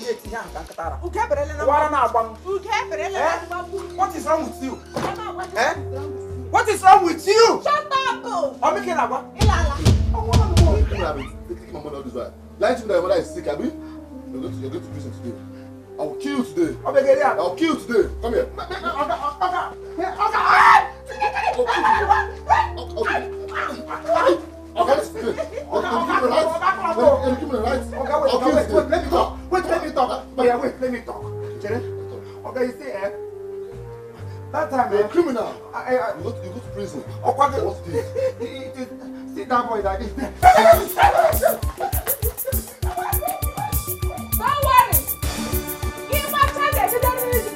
What is wrong with you? Eh? What is wrong with you? Shut up! I'm making a what? Lying to me that your mother is sick, Abby? You're going to prison today. I will kill you today. I will kill you today. Come here. Let me talk. Okay, you see, that time, you're a criminal. You go to prison. What's this? Sit down, boy, like this. Don't worry. Give my child to the music.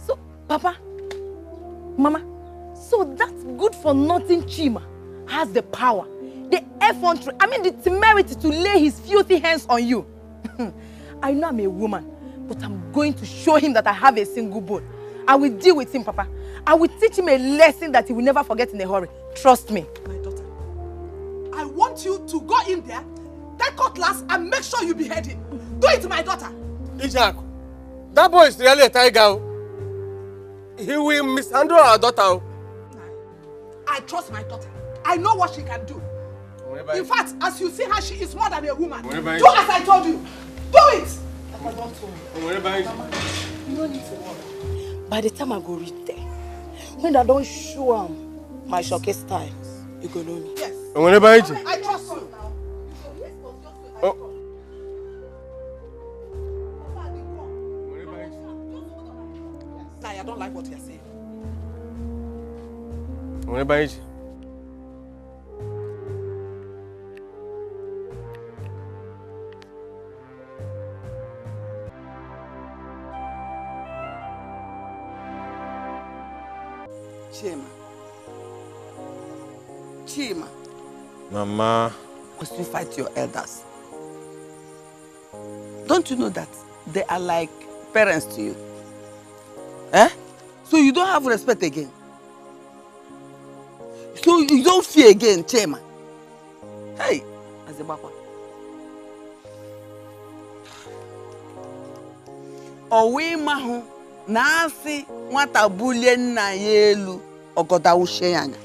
So, Papa, Mama, so that's good for nothing Chima has the power, the effrontery, the temerity to lay his filthy hands on you. I know I'm a woman, but I'm going to show him that I have a single bone. I will deal with him, Papa. I will teach him a lesson that he will never forget in a hurry. Trust me. My daughter, I want you to go in there, take cutlass, and make sure you behead him. Do it, my daughter. Isaac, that boy is really a tiger. He will mishandle our daughter. I trust my daughter. I know what she can do. In fact, as you see her, she is more than a woman. Do as I told you. Do it! Papa, don't worry. Mama, you don't need to worry. By the time I go reach there, when I don't show him my showcase style, you go know me. Yes. I trust you. Oh. Nah, I don't like what you're saying. Chima. Mama. Must you fight your elders? Don't you know that they are like parents to you? Eh? So you don't have respect again. So you don't fear again, Chima. Hey, Azebakwa. Owe mahu na asi nwata bulie nna ya elu ogoda ushe yanya.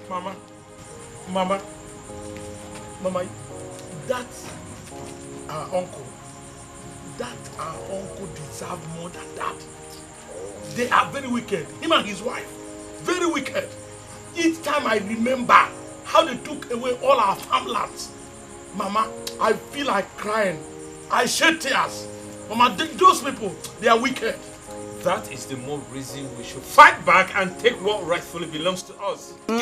Mama, that our uncle deserve more than that. They are very wicked. Him and his wife, very wicked. Each time I remember how they took away all our farmlands, Mama, I feel like crying. I shed tears. Mama, those people, they are wicked. That is the more reason we should fight back and take what rightfully belongs to us. No,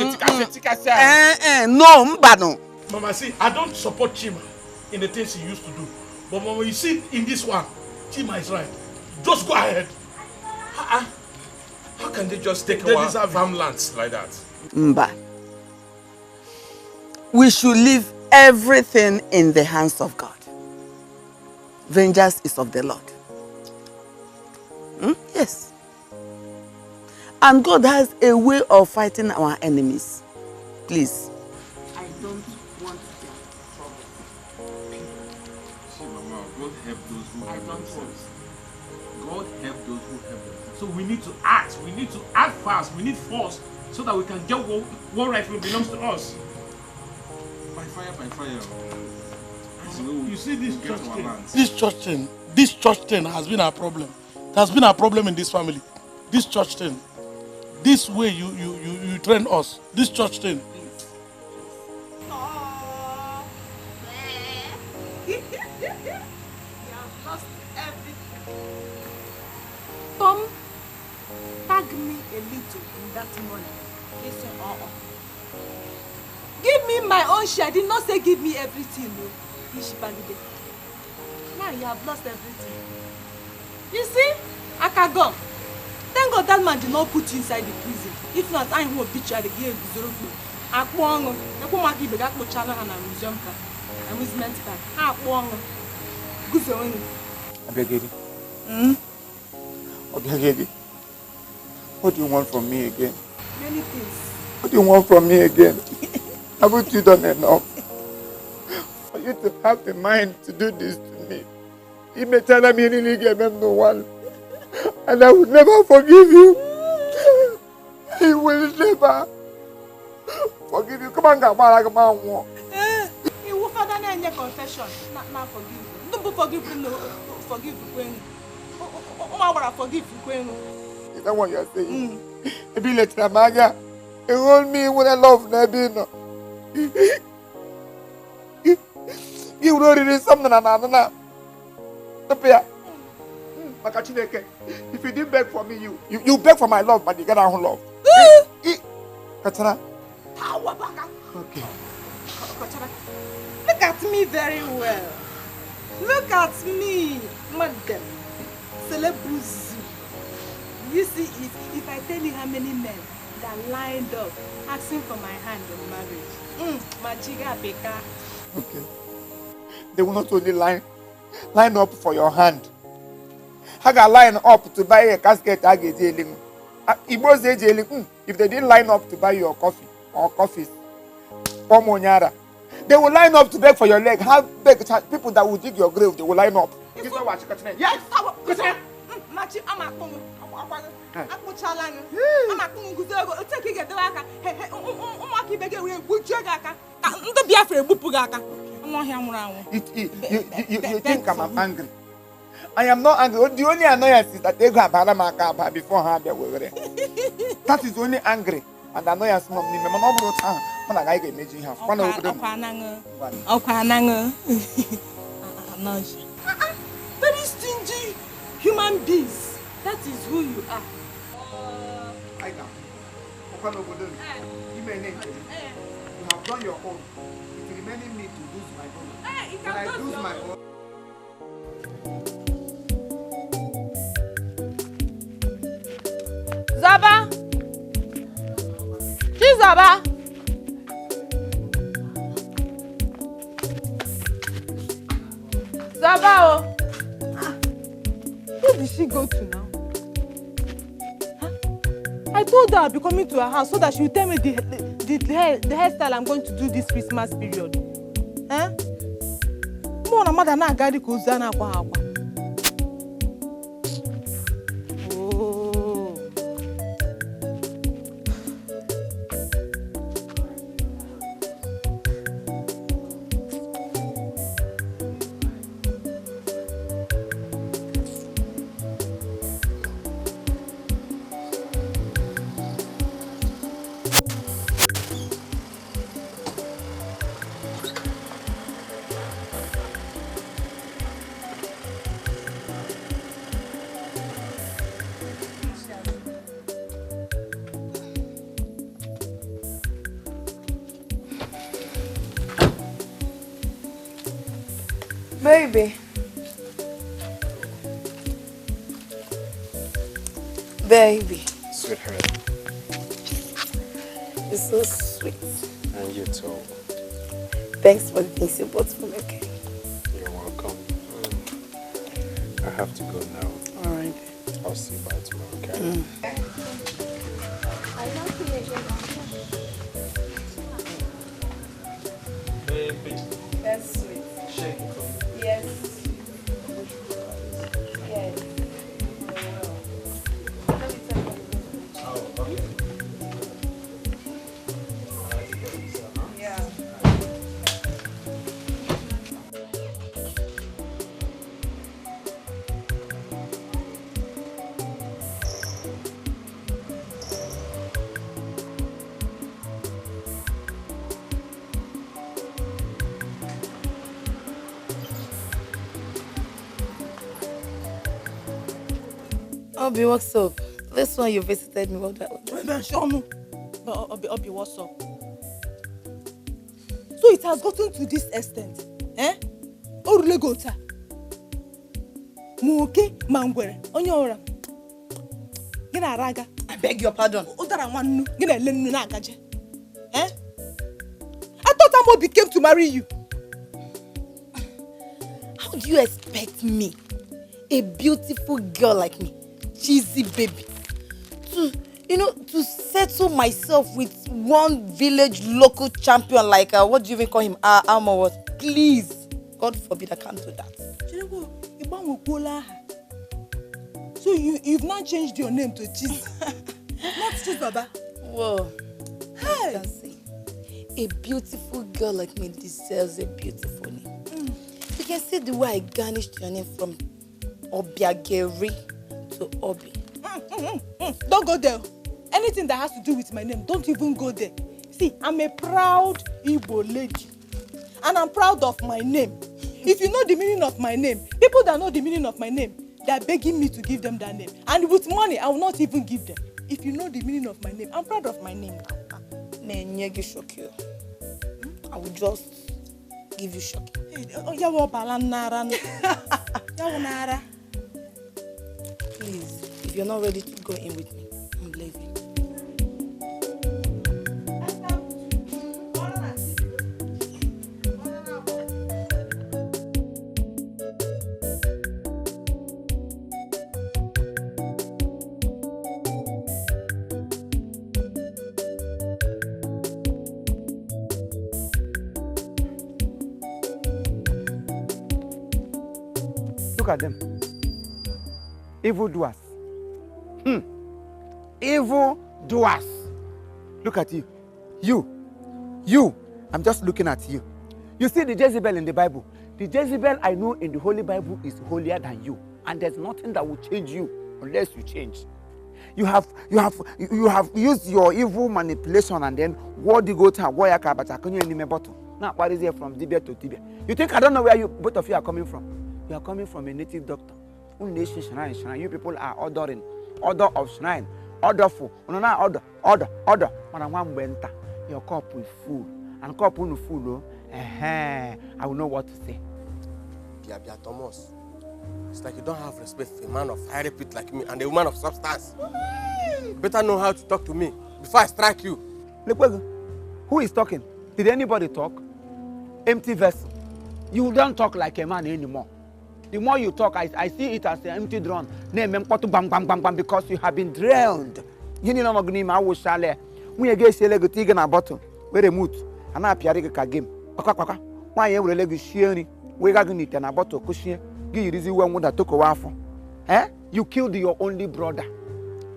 Mbano. Mama, see, I don't support Chima in the things he used to do. But Mama, you see, in this one, Chima is right. Just go ahead. How can they just take our farmlands like that? Mba. We should leave everything in the hands of God. Vengeance is of the Lord. Yes. And God has a way of fighting our enemies. Please. I don't want their trouble. See, Mama, God help those who help themselves. God help those who help themselves. So we need to act. We need to act fast. We need force so that we can get what rightfully belongs to us. By fire. You see this church thing has been our problem. It has been a problem in this family. This church thing. This way you train us. This church thing. You have lost everything. Tom, tag me a little in that money. Listen, give me my own share. I did not say give me everything. Now you have lost everything. You see, I can go. Thank God that man did not put you inside the prison. If not, I won't beat you at the gate. Abegedi. Abegedi. What do you want from me again? Many things. What do you want from me again? Haven't you done enough? For you to have the mind to do this to me. You may tell me any give him no one. And I will never forgive you. He will never forgive you. Come on, come on. You will father in your confession. Not forgive you. Don't forgive you. Forgive you. Forgive you. Is that what you're saying? Maybe let Maga. You hold me when I love Nabino. You will read something another. If you didn't beg for me, you beg for my love, but you get our own love. Katana. Okay. Look at me very well. Look at me, madam. Celebrity. You see, if I tell you how many men that lined up asking for my hand in marriage, my chiga beka. Okay. They will not only line up for your hand. I got line up to buy a casket. If they didn't line up to buy your coffee or coffees, they will line up to beg for your leg. Have beg people that will dig your grave. They will line up. Yes. You think I'm angry? I am not angry. The only annoyance is that they go about before her. That is only angry and annoyance. Very stingy human beings. That is who you are. You have done your own. It's remaining me to lose my own. When I lose my own. Zaba! Zaba! Zaba! Where did she go to now? Huh? I told her I'll be coming to her house so that she will tell me the hairstyle I'm going to do this Christmas period. Huh? More than mother na gari kuzana kwa hapa. Baby. Sweetheart. You're so sweet. And you too. Thanks for the things you bought for me, okay? You're welcome. I have to go now. Alright. I'll see you by tomorrow, okay? I don't see you again. Baby. That's sweet. Shake it for me. Yes. Yes. Obi, what's up? This one you visited me about that one. Obi, what's up? So it has gotten to this extent, eh? Orule gota. Muke mangwere. Onyora. Gina raga. I beg your pardon. Odara wanu. Gina lenu na agaje. Eh? I thought Amobi came to marry you. How do you expect me, a beautiful girl like me, cheesy baby, to settle myself with one village local champion like, what do you even call him? What? Please, God forbid, I can't do that. So you've not changed your name to Cheese? Not Cheese, Baba. Whoa. Hey. I can say, a beautiful girl like me deserves a beautiful name. You can see the way I garnished your name from Obiageri to Obi. Don't go there. Anything that has to do with my name, don't even go there. See, I'm a proud Igbo lady. And I'm proud of my name. If you know the meaning of my name, people that know the meaning of my name, they're begging me to give them that name. And with money, I will not even give them. If you know the meaning of my name, I'm proud of my name now. I will just give you shock. Please, if you're not ready to go in with me, I'm leaving. Look at them. Evil doers. Evil doers. Look at you. You. I'm just looking at you. You see the Jezebel in the Bible. The Jezebel I know in the Holy Bible is holier than you. And there's nothing that will change you unless you change. You have used your evil manipulation and then what you go to now what is here from Tibia to Tibia? You think I don't know where both of you are coming from? You are coming from a native doctor. Shrine. You people are ordering. Order of shrine. Orderful. Order. Your cup will full. And cup will full. I will know what to say. Bia Thomas. It's like you don't have respect for a man of fiery pit like me and a woman of substance. Better know how to talk to me before I strike you. Who is talking? Did anybody talk? Empty vessel. You don't talk like a man anymore. The more you talk, I see it as an empty drone. Because you have been drowned. You need not know I will share. We again say lego tig na bottle. Where moot. And I appear ka game. Why you will lego sharing? We got to na bottle cushion. Give you one that took a waffle. You killed your only brother.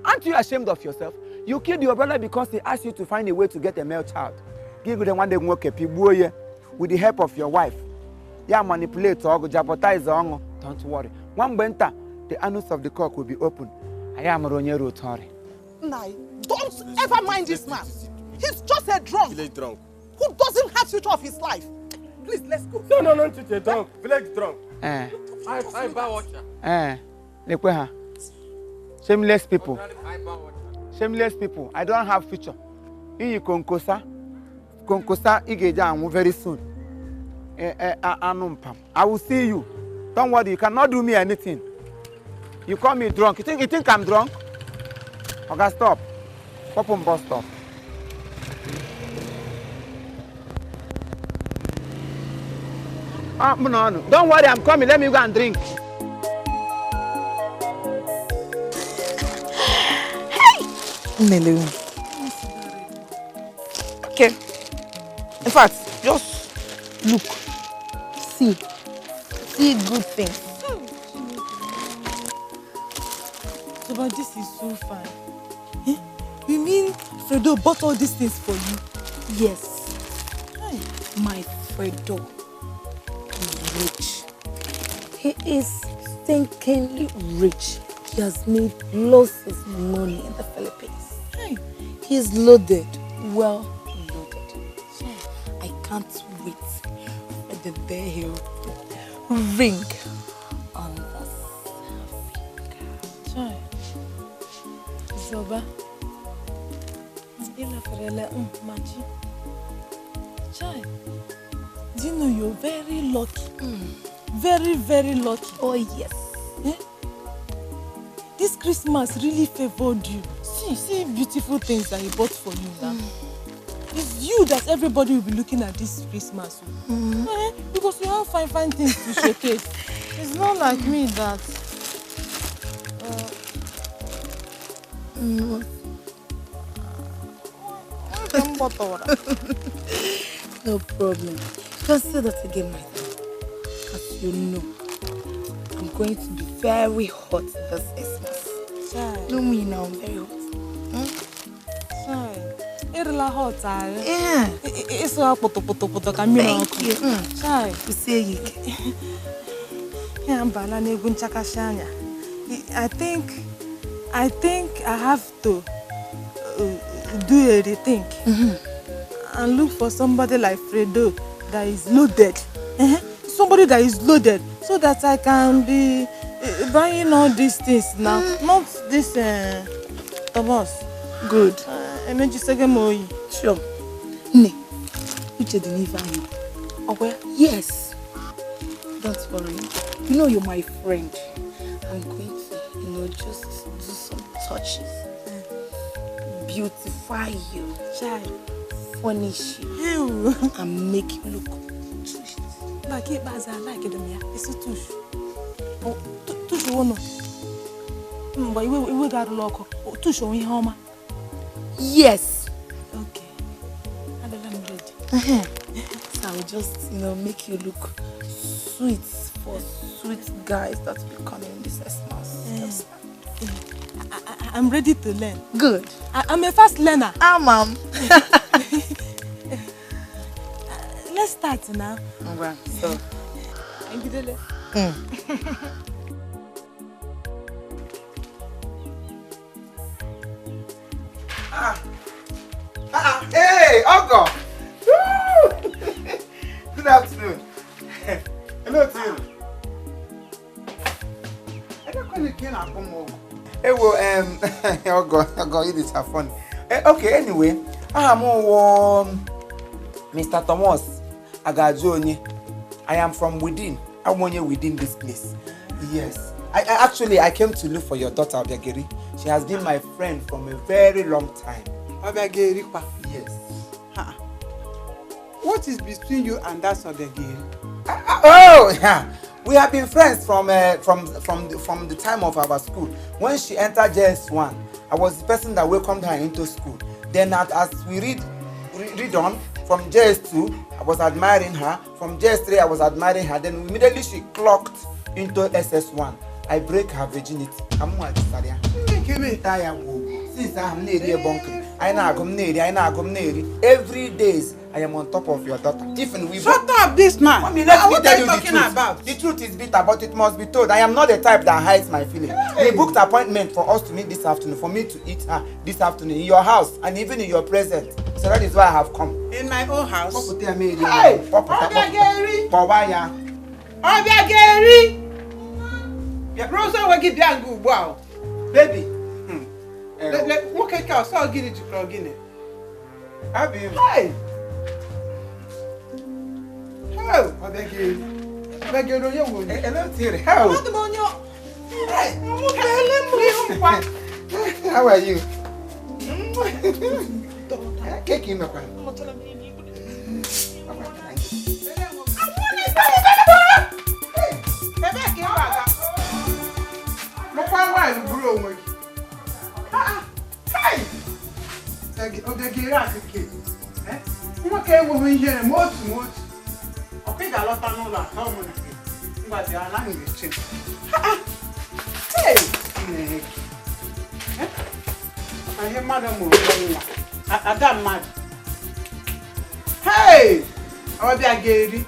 Aren't you ashamed of yourself? You killed your brother because he asked you to find a way to get a male child. Give them one day work with the help of your wife. Yeah, manipulate or jeopardize on. Don't worry. One winter, the anus of the cock will be open. I am Ronyero Tori. Nai, don't ever mind this man. He's just a drunk. Village drunk. Who doesn't have future of his life. Please, let's go. No, teacher, drunk. Village drunk. I bar watcher. Shameless people. Shameless people. I don't have future. You konkosa igeja very soon. I will see you. Don't worry, you cannot do me anything. You call me drunk. You think I'm drunk? Okay, stop. Pop on bus stop. No. Don't worry, I'm coming. Let me go and drink. Hey! Okay. In fact, just look. See good things. So, but this is so fine. You mean Fredo bought all these things for you? Yes. Hi. My Fredo is rich. He is stinkingly rich. He has made lots of money in the Philippines. Hi. He is loaded. Well loaded. I can't wait for the day he'll ring on the finger. Zoba. Maggi. Chai. Do you know you're very lucky? Very, very lucky. Oh yes. This Christmas really favored you. See beautiful things that he bought for you now. It's you that everybody will be looking at this Christmas. Because you have fine things to showcase. It's not like me that. No problem. Just say that again, my dear. As you know, I'm going to be very hot this Christmas. Child. No, me now, I'm very hot. Child. It's really hot, Yeah. It's so poto Thank you. Child. You say it. Yeah, I'm banana gunchakashanya. I think I have to do a rethink and look for somebody like Fredo that is loaded. Somebody that is loaded so that I can be buying all these things now. Not this Thomas. Good. Sure. Ne, which didn't even. Okay. Yes. Don't worry. You know you're my friend. I'm going to, just do some touches. Beautify you. Child. Furnish you. And make you look touched. Like it, but I like it. It's a touch. Oh, touch one. But we got a lock. Touch on home. Yes. Okay. I'm ready. So I'll just, make you look sweet for sweet guys that will be coming this Christmas. I'm ready to learn. Good. I'm a fast learner. Mom. Let's start now. Alright, so. Hey, Uncle! Good afternoon. Hello to you. Hey, well, Uncle, you did have fun. Okay, anyway, I'm Mr. Thomas Agajoni. I am from within. I want you within this place. Yes. I came to look for your daughter, Obiageri. She has been my friend from a very long time. Obiageri? Yes. What is between you and that Obiageri? Oh, yeah. We have been friends from the time of our school. When she entered JS1, I was the person that welcomed her into school. Then as we read on, from JS2, I was admiring her. From JS3, I was admiring her. Then immediately she clocked into SS1. I break her virginity. Since I'm near bunker, I every days I am on top of your daughter. Tiffany, shut up, this man. Mommy, let me tell you the truth. About? The truth is bitter, but it must be told. I am not the type that hides my feelings. Hey. We booked an appointment for us to meet this afternoon, for me to eat her this afternoon in your house and even in your presence. So that is why I have come. In my own house? Hey! Obiageri! Rosa will give you wow. Baby. What can I saw Guinea to Guinea? Hey! Hello, Obiageri. Obiageri, you will. Hello, Thierry. How? How are you? Cake in my pan. Hey, Obiageri.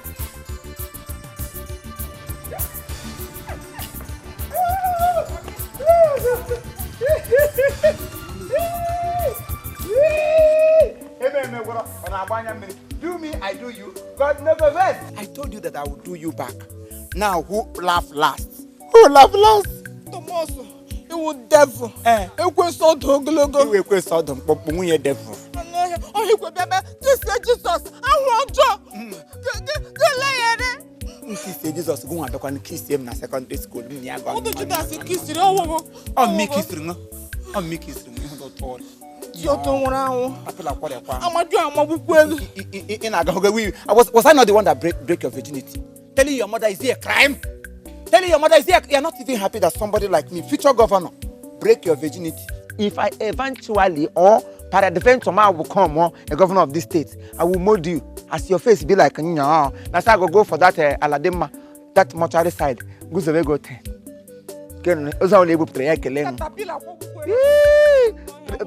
Do me, I do you. God never rests. I told you that I would do you back. Now, who laugh last? Who laugh last? Thomas, you would devil. You will so doglogo. You will so dumb, but you devil. Oh, he will be this is Jesus. I want you. Jesus go and kiss him in secondary school. What did you kiss you? Oh, me kiss ring. Oh, me kiss ring. Was I not the one that break your virginity? Telling your mother, is it a crime? Telling your mother, you're not even happy that somebody like me, future governor, break your virginity. If I eventually or peradventure I will come a governor of this state, I will mold you as your face be like no. That's how I go for that Aladema, that mortuary side. Go to go to. Can only able to play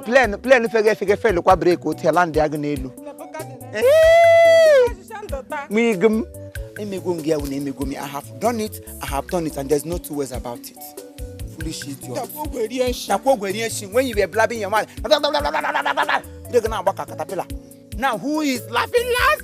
plan figure fail look break hotel land diagonal. I have done it, and there's no two ways about it. Foolish idiot. When you were blabbing your mind, you're gonna walk a caterpillar. Now who is laughing last?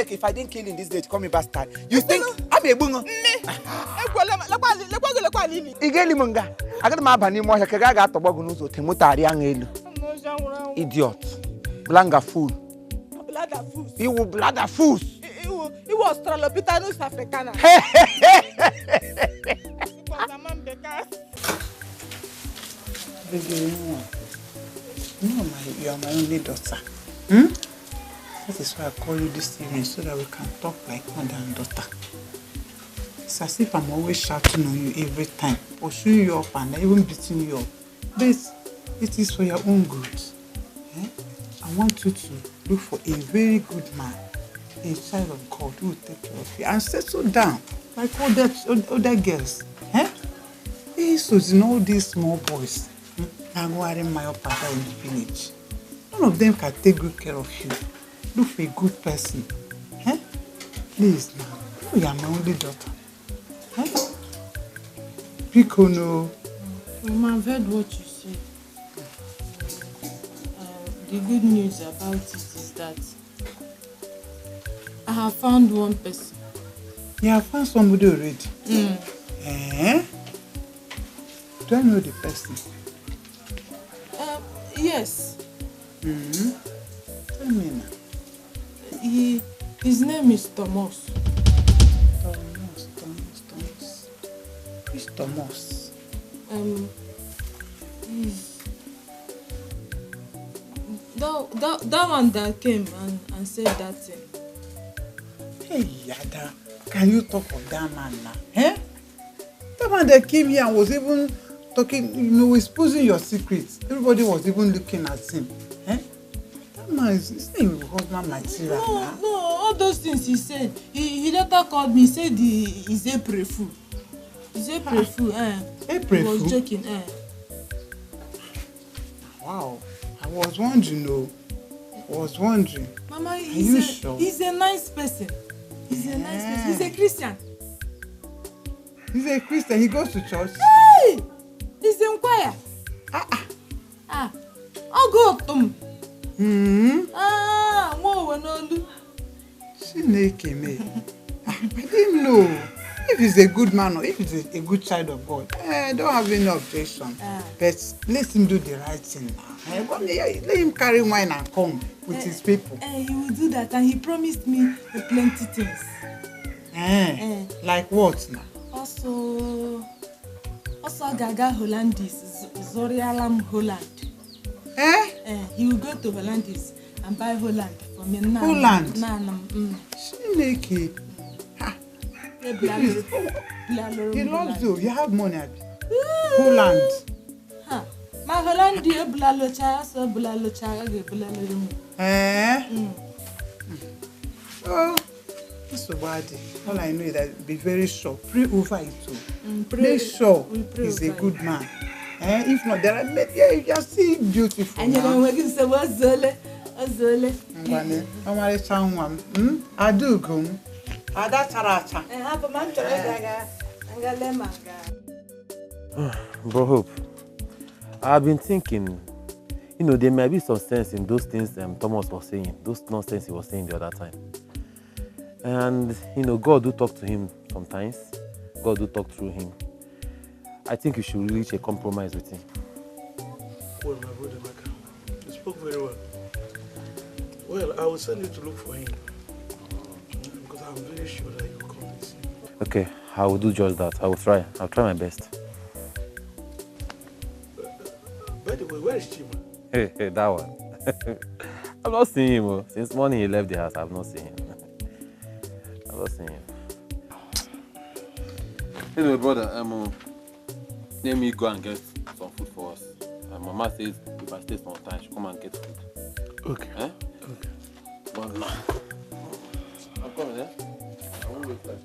If I didn't kill in this day to call me bastard, you think I'm a bungo? I got my banny more. I got the bogunuzo, Temutari Angel. Idiot. Blanga fool. You will bladder fools. He was Trollopitanus Africana. You are my only daughter. That is why I call you this evening, so that we can talk like mother and daughter. It's as if I'm always shouting on you every time, pushing you up and even beating you up. But it is for your own good. I want you to look for a very good man, a child of God who will take care of you and settle down like other girls. These all these small boys are wearing my papa in the village. None of them can take good care of you. Look for a good person. Please now. You are my only daughter. Pico no. Mama, I've heard what you said. The good news about it is that I have found one person. You have found somebody already? Do I know the person? Yes. Tell me now. His name is Thomas. Thomas. Which Thomas? He's that one that came and said that thing. Hey, Yada, can you talk of that man now? That man that came here and was even talking, exposing your secrets. Everybody was even looking at him. That man his name is husband material. No, all those things he said. He later called me, said he's April Fool. He's April Fool, April He was Fool? joking, Wow, I was wondering, Mama, sure? He's a nice person. He's a nice person. He's a Christian. He's a Christian. He goes to church. Hey! He's in choir. I'll go up to him. Chineke me. I didn't know. If he's a good man or if he's a good child of God, I don't have any objection. But let him do the right thing now. Let him carry wine and come with his people. He will do that, and he promised me plenty things. Like what now? Also Gaga Hollandis, Zorialam Holland. He will go to Hollandis and buy Holland for me now. Holland? Chineke. He loves you. You have money. Holland. My Holland, you blalocha, so blalocha, Oh, that's so bad. All I know is that be very sure. Pray over it too. Make sure he's a good man. If not, there are you just see beautiful. And you're going to say, what's Zole? I do go. Bro, Hope, I've been thinking, there might be some sense in those things Thomas was saying, those nonsense he was saying the other time. And, God do talk to him sometimes. God do talk through him. I think you should reach a compromise with him. Well, my brother, you spoke very well. Well, I will send you to look for him. Because I'm very sure that you will come and see him. Okay, I will do just that. I will try. I'll try my best. By the way, where is Chima? Hey, that one. I've not seen him. Oh. Since morning he left the house, I've not seen him. I've not seen him. Anyway, brother, let me go and get some food for us. Mama says if I stay some time, she'll come and get food. Okay. Eh? Okay. But now, I'm coming, eh? I won't wait there.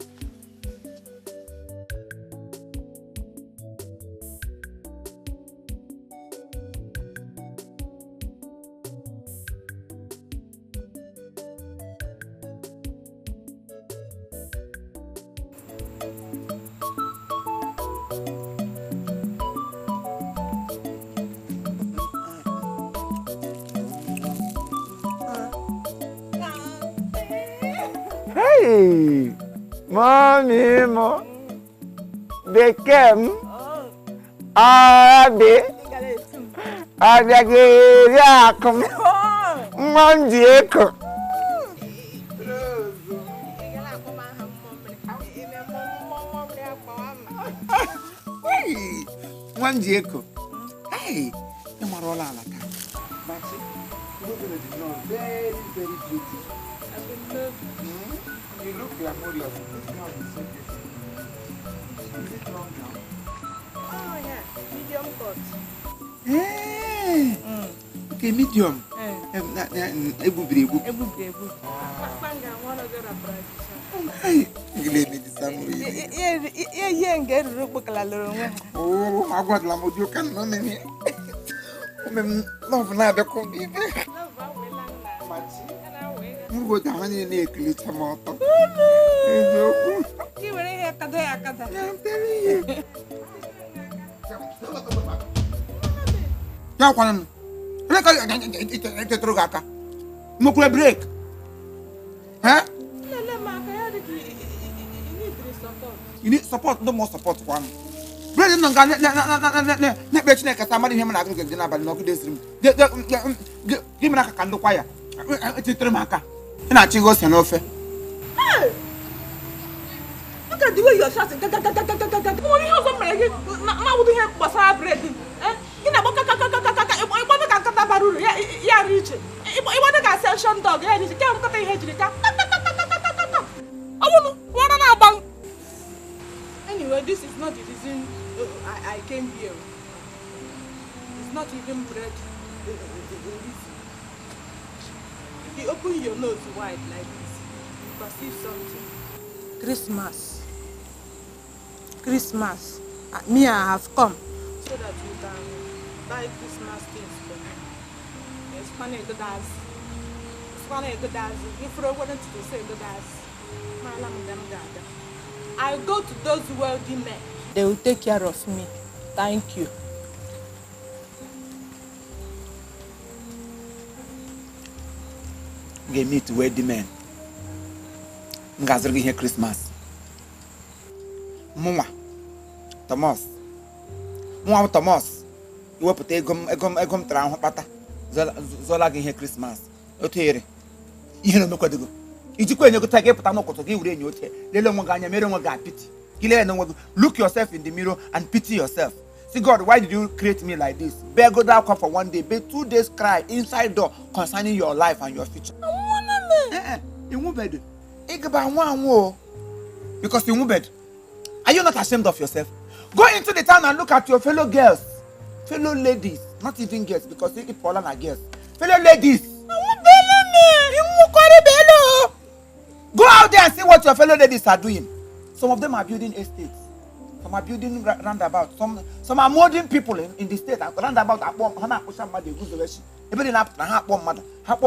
Hey, mommy, mo, Dikeh, Abi, Adagiri come, Mandieko. Hey, Mandieko. Hey, you are all like that. But you're going to be very, very beautiful. You look glamorous. This gown is so beautiful. Is it long gown? Oh, yeah. Medium cut. Hey! Okay, medium. Hey! Oh, my God, Lamo, you can't know me. Love, not the combi. You go down in the eclipse motor. You were here, Kada. I'm telling you. Now, one. Look at it. Rogaka. Mukwe break. Huh? You need support. No more support. One. Bread no ga ne be chineke ta mari him na agro gbe na ba no good stream. Give me na ka ndo kwaya. Etitere maka. Ina chi go se no fe. Hey! Look at the way you're shouting. What you have some bread? Now would you have basa bread? Eh? You know kaka baru ya reach. I want to sell shon dog. Ya reach. Ka kata ihe ka. Awunu, wana na bang. Anyway, this is not the reason I came here. It's not even bread. If you open your nose wide like this, you perceive something. Christmas. Me, I have come so that you can buy Christmas things for me. It's funny to dance. It's funny to dance. If you wanted to say to dance, I go to those wealthy men. They will take care of me. Thank you. Get me to wealthy men. Ngazir here Christmas. Mama, Thomas. Mama Thomas. You will put egom tram pata. Zola here Christmas. Otere. You know me kwadigo. Ijikwe nyoko take pata no koto gi ure nyote. Lele mo ganya mere mo ga pity. Look yourself in the mirror and pity yourself. See, God, why did you create me like this? Bear go down come for 1 day, bear 2 days cry inside door concerning your life and your future. You won't bed. Because you won't bed. Are you not ashamed of yourself? Go into the town and look at your fellow girls, fellow ladies, not even girls, because they keep calling her girls. Fellow ladies. Go out there and see what your fellow ladies are doing. Some of them are building estates. Some are building roundabouts. Some are molding people in the state. Roundabout. Even up Hapon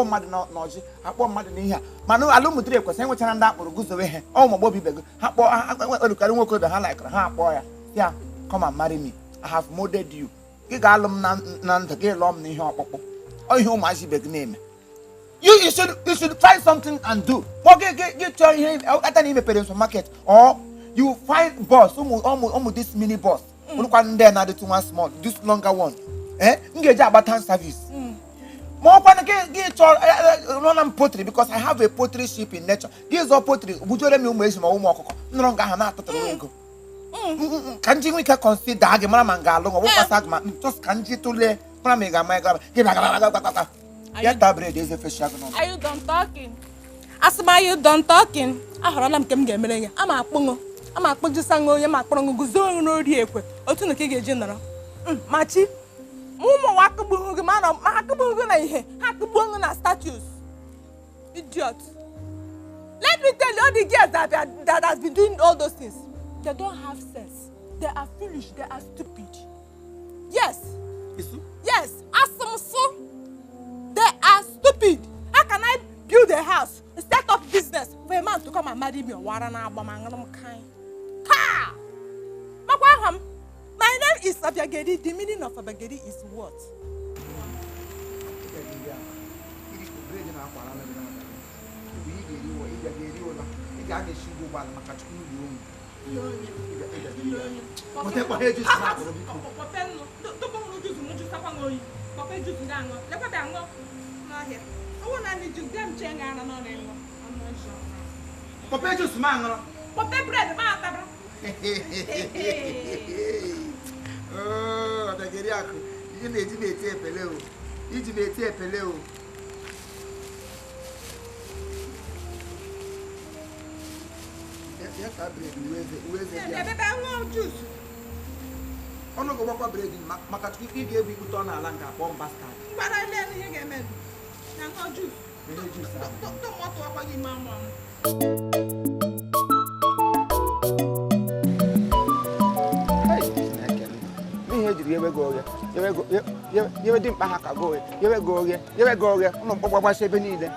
mother noji. Hapon mother near. Manu alumutri because I want to hand up or goose away. Oh, my Bobby Beg. Hapo the hand like a boy. Yeah, come and marry me. I have molded you. Gigalum nan the gay lom near Hapo. Oh, you might beg name. You should find something and do. Get your hand out at any parents for market or you find boss almost this mini boss. Look one there now the 2 1 small, this longer one. Eh? Engage about town service. More get run pottery because I have a pottery ship in nature. Gives all pottery. Would you let me make my own work? No longer have to can't you consider Dagman Mangalo or what Sagma? Just can't you to lay Pramega Maga? Get that bread is a fish. Are you done talking? As my you done talking? I heard I'm coming. I'm a pungo. I'm a pungisango, Yamakrongo, Guzon, no Diaque, or to the King General. Machi. Mumo wakabu man of Makabu Hakabunga statues. Idiot. Let me tell you all the girls that has been doing all those things. They don't have sense. They are foolish. They are stupid. Yes. Yes. Asamuso. They are stupid. How can I build a house, set up business for a man to come and marry me? Ha! My name is Abiagedi. The meaning of Abiagedi is what? Oh, the Geriaco. You need to make a peleo. You need to make a peleo. Yes, I believe. Where's the juice? Oh, no, go back bread in Makatiki gave you put on a lanka bomb basket. But I let him get men. Now, no juice. Don't want to apologize, Mamma. You ever go? You ever didn't back a go? You ever go? You ever go? No, what I need.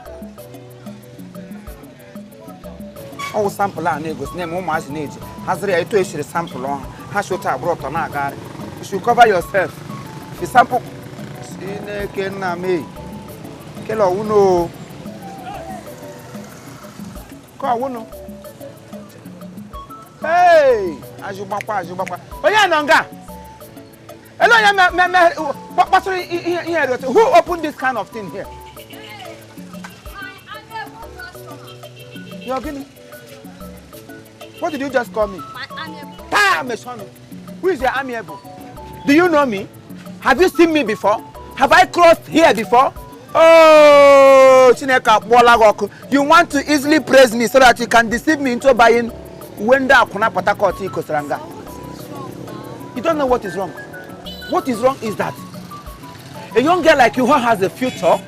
Oh, sample our neighbors name Oma's age. Has the issue sample on? Has your tab brought on our garden? You should cover yourself. The sample in me. Kello uno. Call uno. Hey, as you back. Oh, yeah, Nonga. Hello, what's here? Who opened this kind of thing here? You're getting. What did you just call me? My amiable. Who is your amiable? Do you know me? Have you seen me before? Have I crossed here before? Oh, Chineka Bolagoku. You want to easily praise me so that you can deceive me into buying Wenda Kuna Patakoti Kosranga. You don't know what is wrong. What is wrong is that a young girl like you who has a future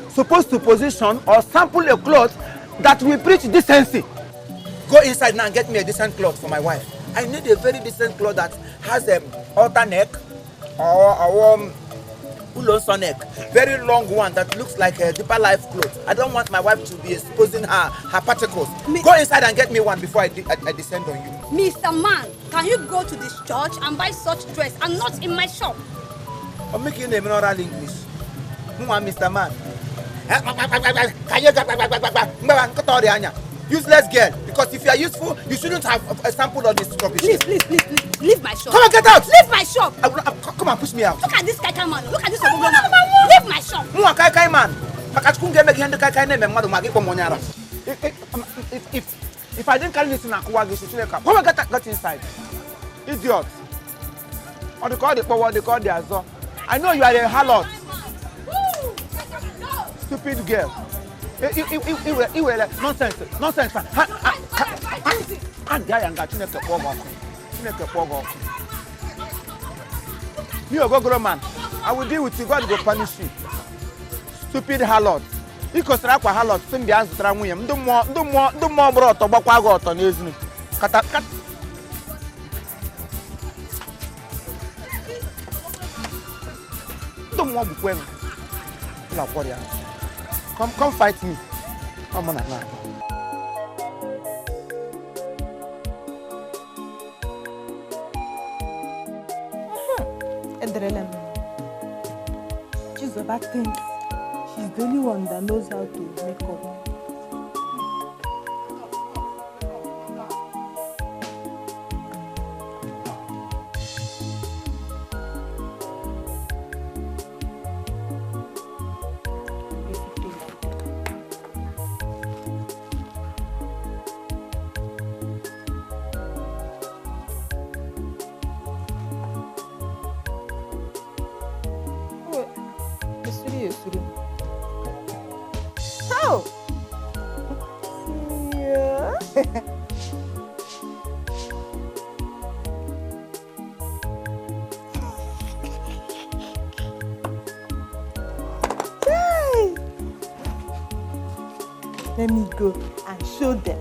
supposed to position or sample a cloth that will preach decency. Go inside now and get me a decent cloth for my wife. I need a very decent cloth that has an halter neck or ulonso neck. Very long one that looks like a deeper life cloth. I don't want my wife to be exposing her particles. Go inside and get me one before I descend on you. Mr. Man, can you go to this church and buy such dress and not in my shop? I'm making a oral English. Mr. Man. Useless girl. Because if you are useful, you shouldn't have a sample of this rubbish. Please. Leave my shop. Come on, get out. Leave my shop. Come on, push me out. Look at this Kai man. Look at this man. Leave my shop. Kai man. If I didn't carry this in Akuagi, she should come. Come on, get inside. Idiot. Or they call the power, they call the Azor. I know you are a harlot. Stupid girl. Nonsense. And guy and got to make a pogo. You go man. I will deal with you. God will punish you. Stupid harlot. Because Rakwa harlot, sing the answer. Do more brought to Bakwagot on his knee. Cut. Don't want to win. Come fight me. Come on now. Chizoba thinks she's the only one that knows how to make up. Oh! Yeah. Let me go and show them.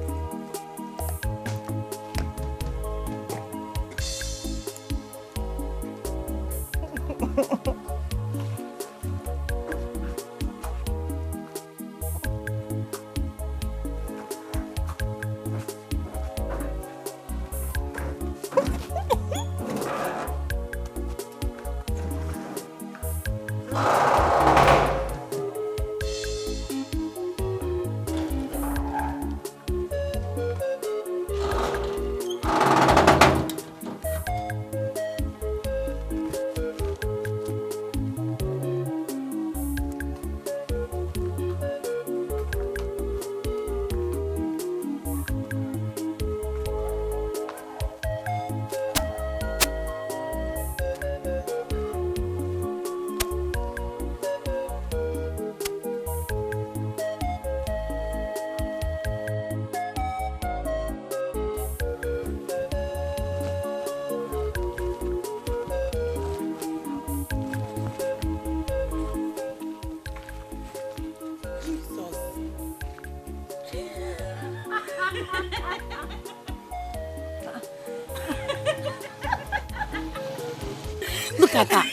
Look at her.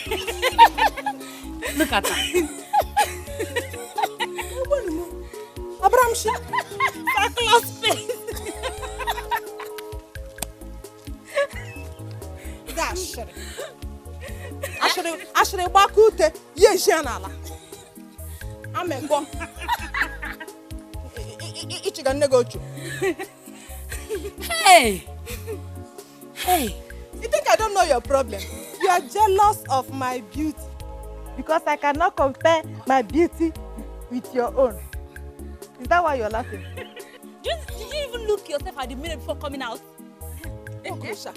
Look at her. Abraham, she close face. Gosh. Ashre bakute ye janala. Amego. Ichiga negochu. Hey. Hey. You think I don't know your problem? You are jealous of my beauty because I cannot compare my beauty with your own. Is that why you're laughing? Did you even look yourself at the mirror before coming out? Oh, Kusha.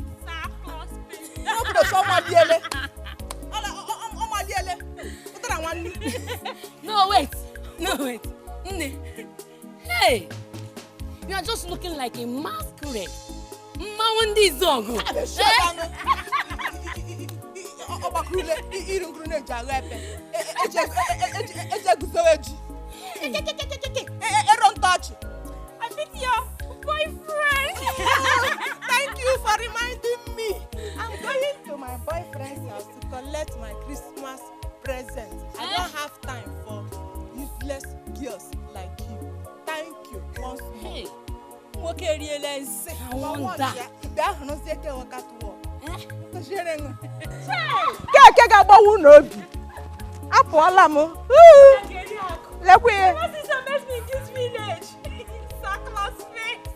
No, wait. Hey, you are just looking like a masquerade. Mawandi Zogo. I think your boyfriend. Thank you for reminding me. I'm going to my boyfriend's house to collect my Christmas present. I don't have time for useless girls like you. Thank you once more. Hey. Okay, realize. I wonder. What is amazing in this village? Sackler's face.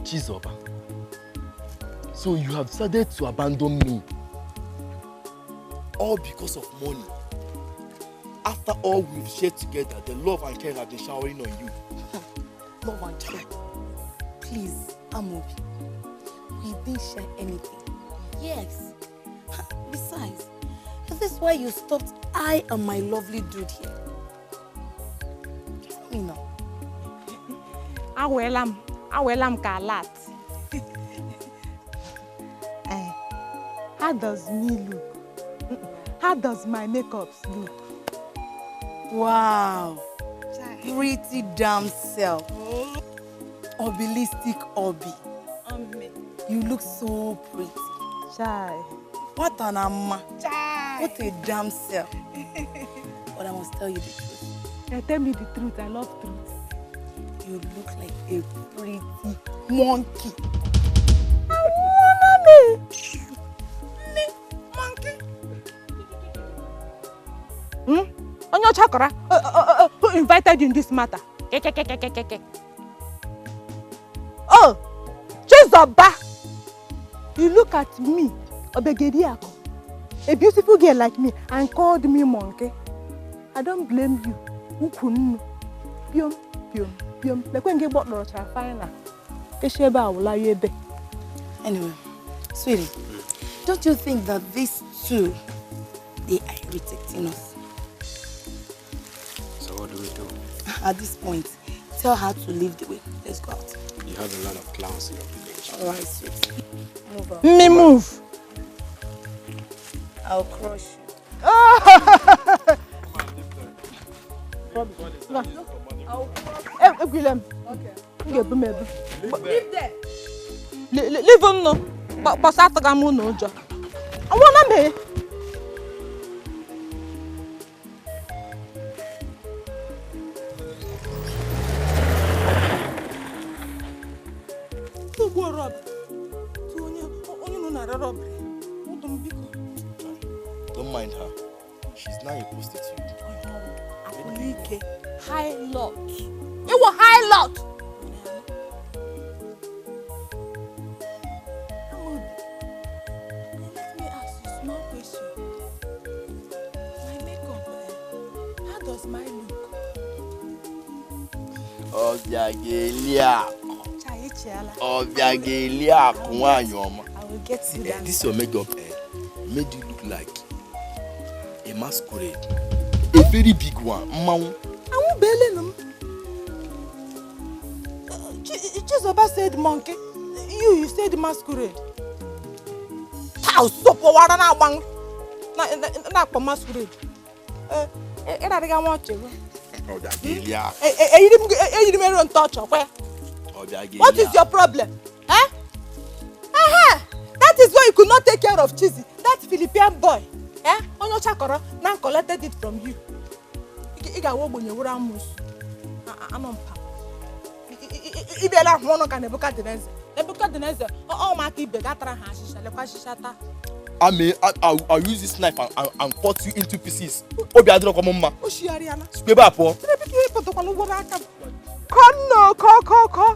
Chizoba, so you have decided to abandon me, all because of money. After all we've shared together, the love and care have been showering on you. Love and care. Please, Amobi. We didn't share anything. Yes. Besides, is this why you stopped I and my lovely dude here? Tell me now. Awelam kalat. How does me look? How does my makeup look? Wow. Pretty damn self. Obilistic Obi. You look so pretty. Chai. What an amma. Chai. What a damn self. But I must tell you the truth. Tell me the truth. I love truth. You look like a pretty monkey. Monkey. Onyo Chakra, who invited you in this matter? Oh, Chizoba. You look at me, Obegediako, a beautiful girl like me, and called me monkey. I don't blame you. Pium. Like when you bought the final. Anyway, sweetie, don't you think that these two, they are irritating us? So what do we do? At this point, tell her to leave the way. Let's go out. You have a lot of clowns in your village. Alright, sweetie. Move on. Me move. I'll crush you. William. Okay. Leave there. Leave on no. But I wanna be. Don't mind her. She's now a prostitute. High lot. It was high lot. Let me ask you a small question. My makeup, how does mine look? I will get you that. This your makeup made you look like a masquerade. A very big one. I won't bail him. Chizoba said monkey. You said masquerade. How stop what na bang? Na masquerade. Era de want you. Oh, that Gelia. You didn't touch her. What is your problem? Huh? That is why you could not take care of Chizzy. That Philippine boy. Eh? On your chakra, now collected it from you. You got what when you were almost. I'm on pap. If you like one can never cut the next. Never cut the next. Oh, my kid, the gatra has I'll use this knife and cut you into pieces. Obiadro come mama. Oh, she Ariana. Speba po. Call.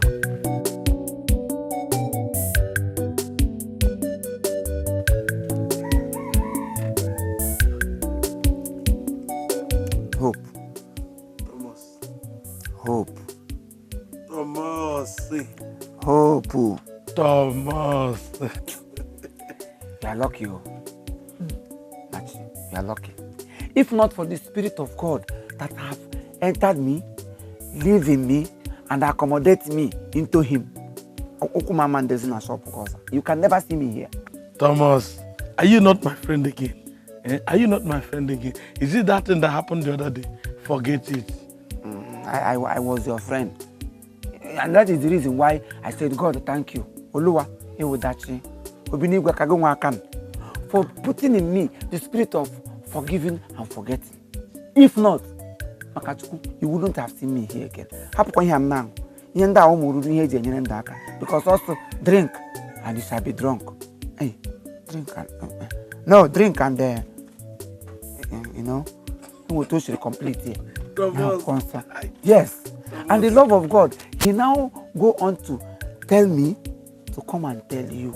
Hope. Thomas. Hope. Thomas. Hope. Thomas. You are lucky, oh. Machi, you are lucky. If not for the Spirit of God that have entered me, live in me, and accommodate me into Him, you can never see me here. Thomas, are you not my friend again? Are you not my friend again? Is it that thing that happened the other day? Forget it. I was your friend. And that is the reason why I said, God, thank you. Oluwa, Ewodachi, Obinigwe Kagongwakan, for putting in me the spirit of forgiving and forgetting. If not, Makachuku, you wouldn't have seen me here again. Now. Because also drink and you shall be drunk. Hey, drink and drink and you know, we should complete here. Yes, and the love of God, He now go on to tell me to come and tell you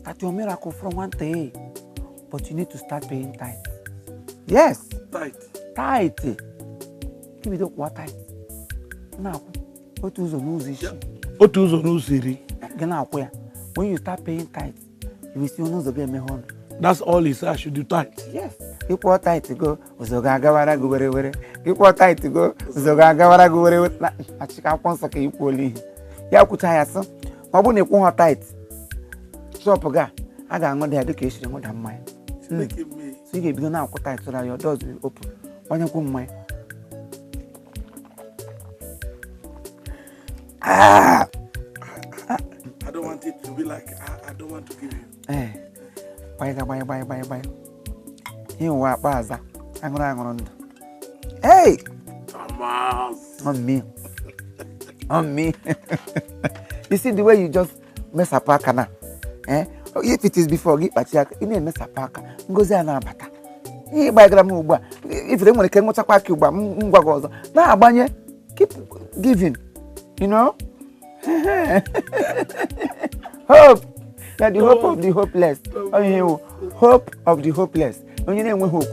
that your miracle from one day, but you need to start paying tithe. Yes. Tithe. Give me the what tithe. Now, what is the news? When you start paying tithe, you will see the game. That's all He said I should do tithe. Yes. You put tithe to go. Uzogagawara go where. You put tithe to go. Uzogagawara go where. Achika ponso ke ipoli. Ya kutaya so. Mabu ne ko tithe. So poga. Aga ngo dey education ngo dan mai. So you get begin now ko tithe so that your doors will open. Wanya ko mai. I don't want it to be like I don't want to give you. Bye. You want baza? Hey! Thomas! On me. You see the way you just mess up now? If it is before, you need mess up. Goes there now, bata. If they want to come to Cuba, now keep giving. You know? Hope. Yeah, the hope of the hopeless. Hope of the hopeless. When you name hope.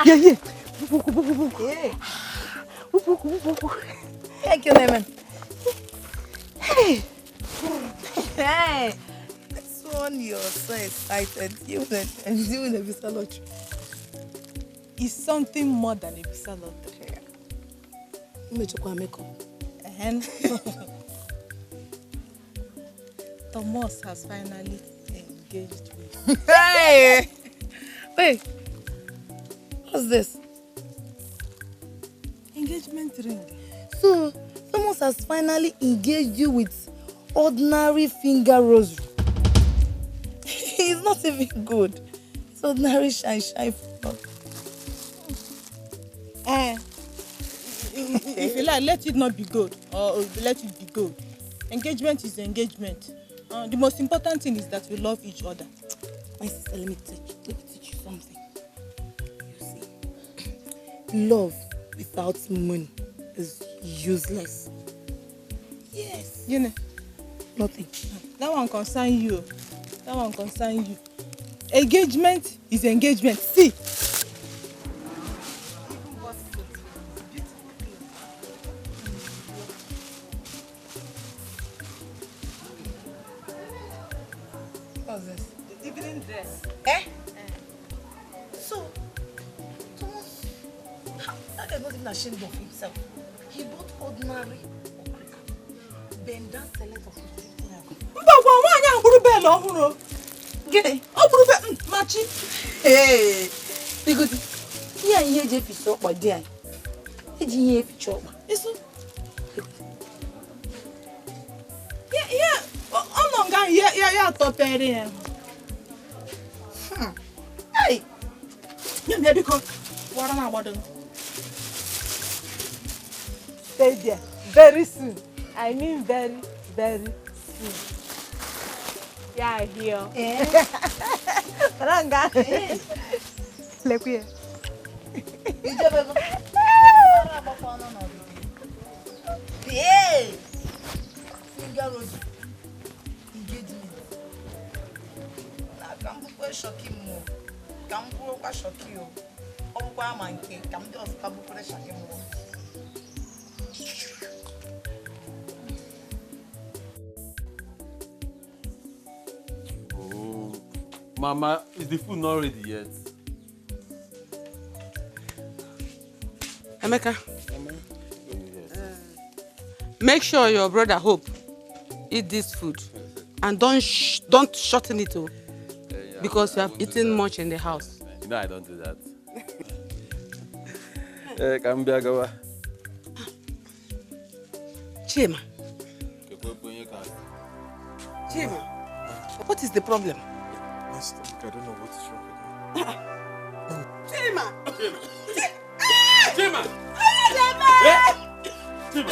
Yeah. Thank you, Lemon. Hey. This one, you're so excited. You win a visa lottery. It's something more than a visa lottery. You make your makeup. Thomas has finally engaged me. Hey! Wait. What's this? Engagement ring. So, Thomas has finally engaged you with ordinary finger rosary. It's not even good. It's ordinary shine. If you like, let it not be good, or let it be good. Engagement is engagement. The most important thing is that we love each other. My sister, let me teach you something. You see, love without money is useless. Yes. You know, nothing. That one concern you. Engagement is engagement. See. What's this? The evening dress. So, Thomas, that guy is not even ashamed of himself. He bought ordinary okrika. Benda select of 50 naira. Gịnị? Ọ bụrụ be machi. Hey, because here and here Jeff is up by there. Eji ihe eficha ọkpa. Isu. Yeah. Ọ nga ya tọpere ya. Hey. Nye m biko. Wara na agbado. Stay there. Very soon. I mean very, very soon. Yeah, here. Ranga. Lekwe. Hey! Finger rosy. Engagement. Na kambu shoki mo. Kambu kwa shoki yo. Okwa manke. Kambu of kambu kwa shoki mo. Mama, is the food not ready yet? Emeka, make sure your brother Hope eat this food and don't shorten it because you have eaten much in the house. You know I don't do that. Kambiagawa. Chima. What is the problem? I don't know what is wrong with me. Chima! Chima! Chima!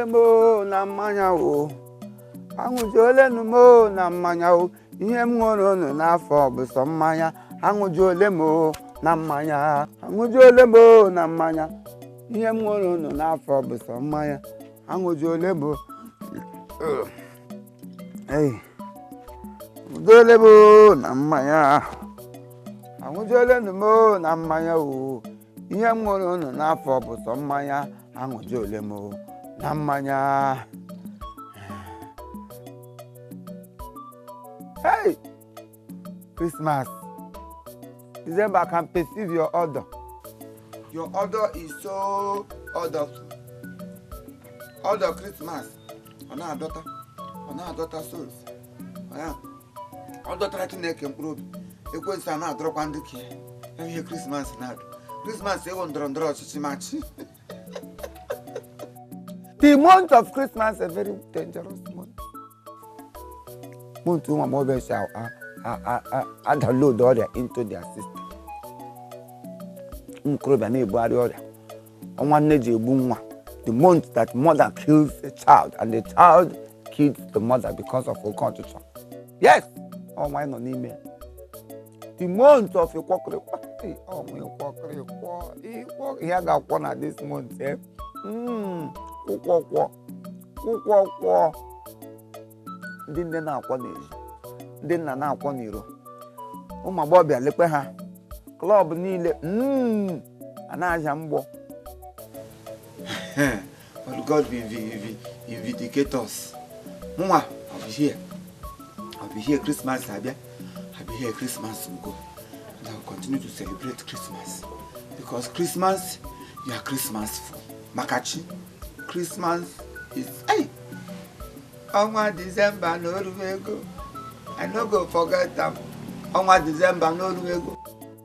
Mo na mmanya o. Aṅụjuole mo na mmanya o. Ihe m ṅụrụ n'afọ bụ sọ mmanya. Aṅụjuole mo na mmanya. Aṅụjuole mo na mmanya. Ihe m ṅụrụ n'afọ bụ sọ mmanya. Aṅụjuole mo. Hey. Aṅụjuole mo na mmanya. Aṅụjuole mo na mmanya o. Ihe m ṅụrụ n'afọ bụ sọ mmanya. Aṅụjuole mo. Namanya. Hey! Christmas. December, I can perceive your order. Your order is so orderful. Order Christmas. Ona daughter souls. Order try to make improve. Ekwensu ana adrọkwa ndị ke. Ihe Christmas na. Christmas e won ndọrọ ọchịchị machi. The month of Christmas is a very dangerous month. Month to my mobile shall download order into their system. The month that mother kills a child and the child kills the mother because of confrontation. Yes. Oh my no email. The month of a quacker. Oh my quacker. Here got one at this month. Eh? Didn't now one didn't now one euro. Oh my Bobby, I look at her. Club nearly and I am walk. But God will vindicate us. Mama, I'll be here. I'll be here Christmas, I'll be here Christmas will go. And I'll continue to celebrate Christmas. Because Christmas, you are Christmas for Makachi. Christmas is, hey! On December, no way go. I no go forget them. On December, no way go.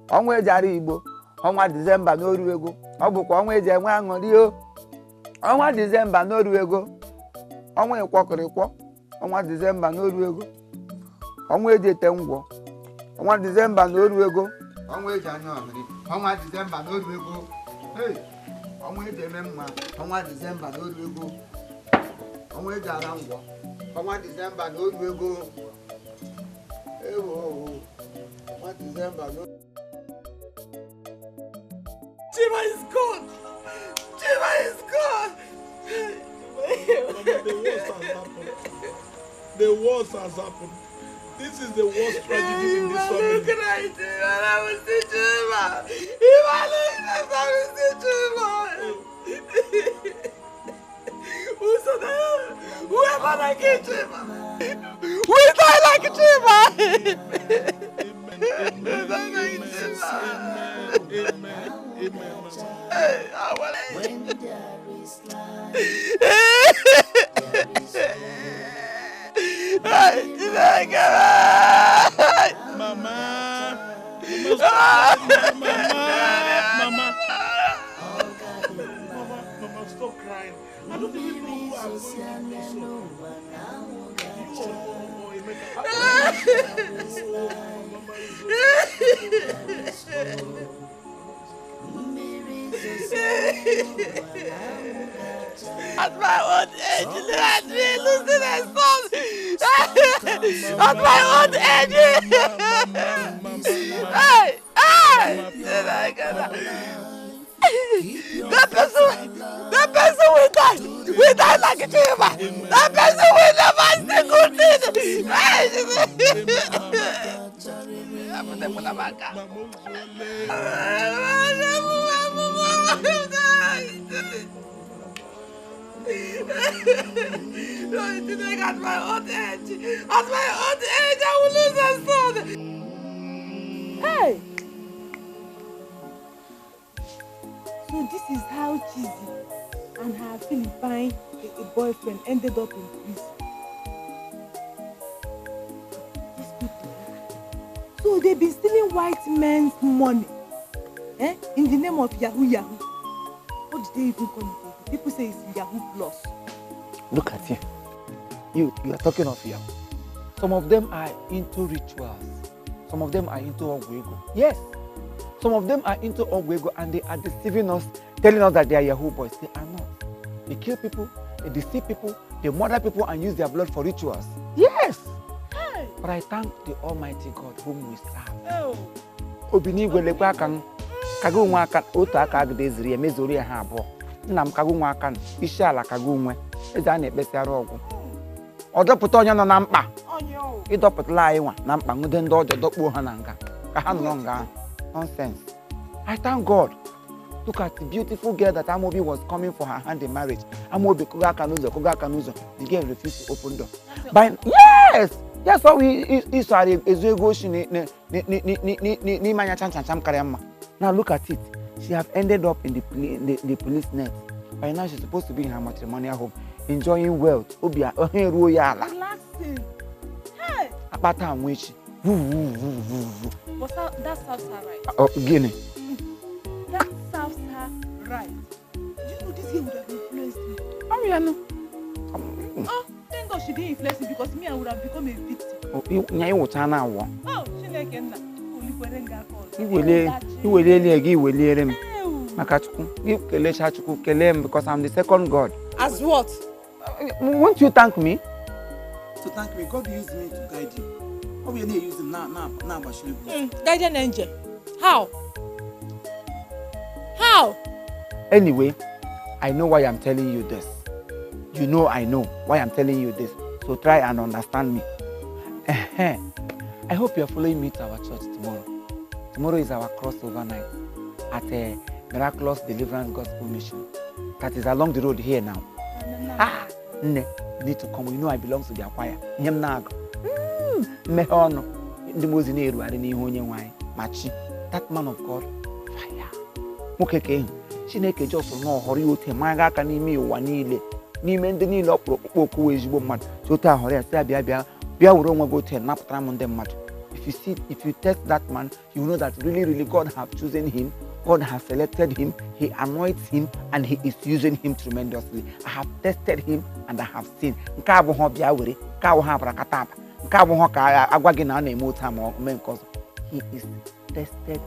On way Jaribo. On December, no way go. On way Jaman, on December, no way go. On way Quacker, on December, no way go. On way de Tango. On December, no way go. On way January. On December, no way go. Hey! On way the member. On December, no way go. On way Jarango. On December, no way go. Hey, whoa. On December, no. Chima is gone! Chima is gone! The worst has happened. This is the worst tragedy in this family. Whoever like it, Chima. We die like Chima. When there is life, Mama, stop crying. I don't even know who I'm At my old age, look at me losing a son. At my old age. Hey, hey! That person will die. We die like a chiva. That person will never see good things. At my old age, I will lose a son. Hey! So this is how Cheesy and her Philippine a boyfriend ended up in prison. So they've been stealing white men's money, in the name of Yahoo Yahoo. What did they even call it? People say it's Yahoo Plus. Look at you. You are talking of Yahoo. Some of them are into rituals. Some of them are into Ogwego. Yes. Some of them are into Ogwego and they are deceiving us, telling us that they are Yahoo boys. They are not. They kill people, they deceive people, they murder people and use their blood for rituals. Yes. Hey. But I thank the Almighty God whom we serve. Oh. Obinigwe lekwa kan kago nwa kan otu aka agdeziri emezori ha abụọ. Nna m kago nwa kan isi ala kago nwe. Eze a na-ekpesịara ọgwụ. Ọ dọpụta onye nọ na mkpa. Ịdọpụtala anyị nwa na mkpa nwude ndị ọjọọ dọkpuo ha na nga. Ka ha nọ nga ahụ. Nonsense. I thank God. Look at the beautiful girl that Amobi was coming for her hand in marriage. Amobi kuga kanuzo. The girl refused to open door. Yes! That's why we sorry ezuego ni manya cham karema. Now look at it. She have ended up in the police net. By now she's supposed to be in her matrimonial home, enjoying wealth. Obia ohenru yala. Relaxing. Hey. Apata amwechi. But that serves her right. Oh, Guinea. That serves her right. You know this girl would have influenced me. Oh, yeah, no. Oh, thank God she didn't influence me because me, I would have become a victim. Oh, you want to know what? Oh, she like him. You will him. You kill him because I'm the second God. As what? Won't you thank me? To thank me, God used me to guide you. How will you use him now? Guardian angel. How? How? Anyway, I know why I'm telling you this. You know I know why I'm telling you this. So try and understand me. I hope you're following me to our church tomorrow. Tomorrow is our crossover night at a Miraculous Deliverance Gospel Mission. That is along the road here now. You need to come. You know I belong to the choir. That man of God, fire. Chineke just no hurry ote maga aka n'ime ụwa niile n'ime ndị niile ọkpụrụkpụ okwu ezigbo mmadụ ote ahụrụ ya sị bịa were onwe gị ote napụtara m ndị mmadụ. If you test that man, you know that really God have chosen him, God has selected him, he anoints him, and he is using him tremendously. I have tested him and I have seen. Nke abụghọ bịa were ka ahụ ha bara kata aba nke abụghọ ka agwa gị na a na-eme otu ma ọ mee nke ọzọ. He is tested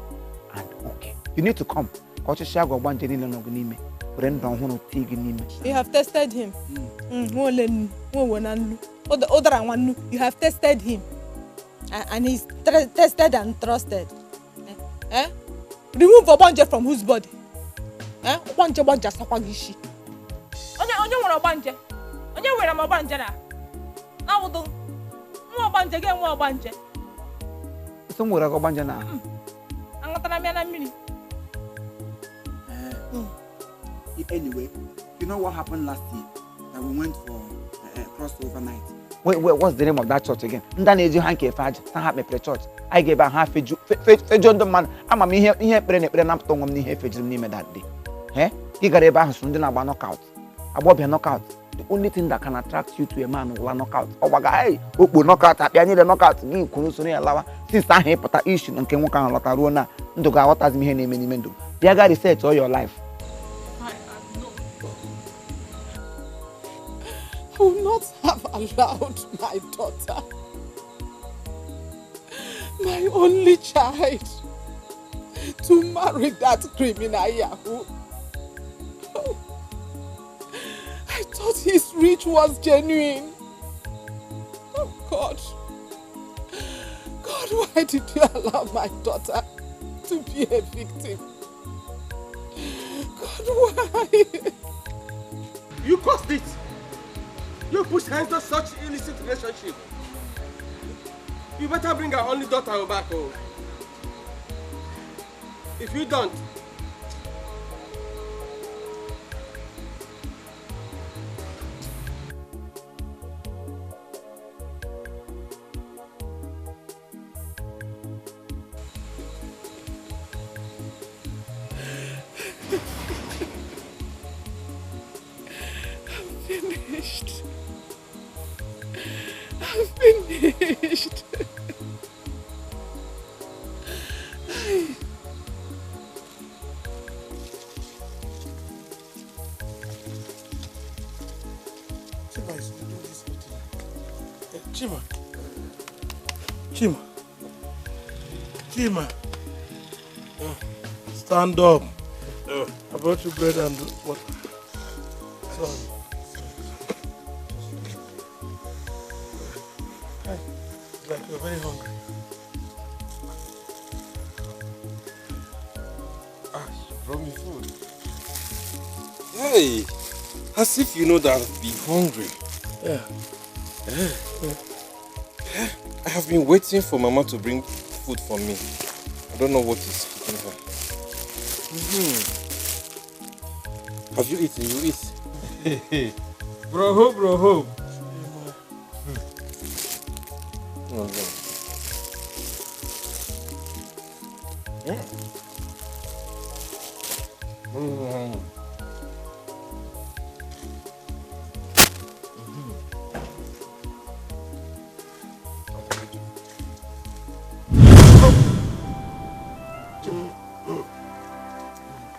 and okay. You need to come. You have tested him. You have tested him. And he's tested and trusted. Remove Obanje from whose body? Obanje sakwagishi. Onye nwere Obanje. Onye nwere Obanje na. Awudu. Nwa Obanje ge nwa Obanje. So nwere Obanje na. Angatara mi na mmiri. Anyway, you know what happened last year? That we went for a crossover night. Wait, what's the name of that church again? Ndana hanke faj, Sahat Meple Church. I gave a half fejon the man. I'm a here prenap tong ni he fejim name that day. He got a bahas about knockout. About a knockout. The only thing that can attract you to a man will knockout. Oh, guy, who will knock out, I need a knockout. Give Kurusuni allow. Since I hate that issue and came on Lotarona, Ndoga, what has me name any mendo. Dear God, research all your life. I would not have allowed my daughter, my only child, to marry that criminal Yahoo. Oh, I thought his reach was genuine. Oh God. God, why did you allow my daughter to be a victim? God, why? You caused it. You put hands on such illicit relationship. You better bring our only daughter back home. If you don't, I'm finished. I'm finished. Chima is doing this. Chima. Chima. Chima. Stand up. I brought you bread and water. Sorry. It's like you're very hungry. You brought me food. Hey, as if you know that I'll be hungry. Yeah. I have been waiting for Mama to bring food for me. I don't know what is keeping her. Have you eaten? You eat. bro. Oh, no.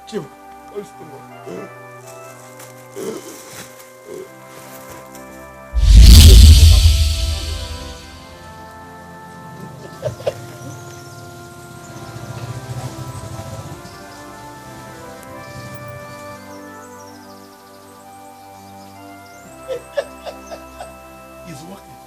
Chima, what's the matter? It's working.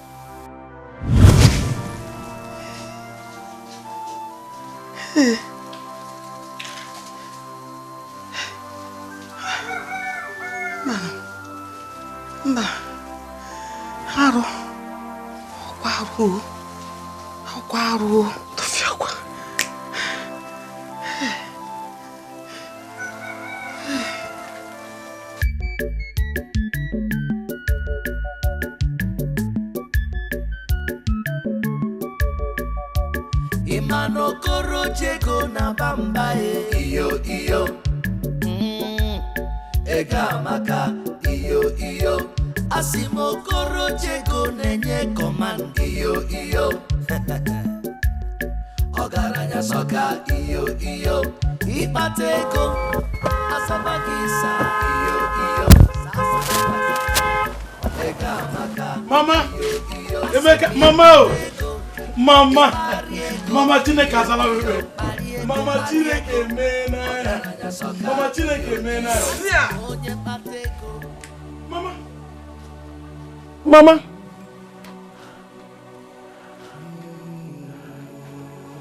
Mba, arụ, ọkwa arụ, tụfiakwa. Imano koro jego na bamba iyo iyo. Ega maka iyo. Asimo koro jego nenye command iyo. Ogaranya soka iyo. Ipateko asabagisa iyo. Ega maka. Mama, Emeka, Mama. Mama Chineke asala wewe. Mama Chineke mena. Mama Chineke mena.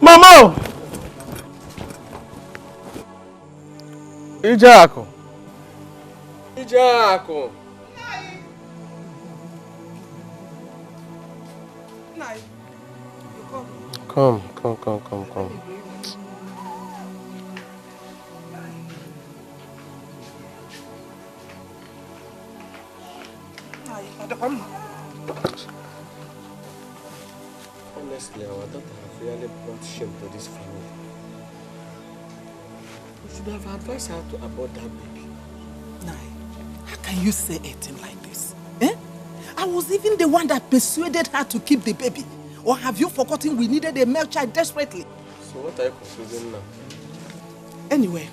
Mama! Ijaako. Come. Honestly, our daughter have really brought shame to this family. We should have advised her to abort that baby. How can you say a thing like this? I was even the one that persuaded her to keep the baby. Or have you forgotten we needed a male child desperately? So what are you concluding now? Anyway,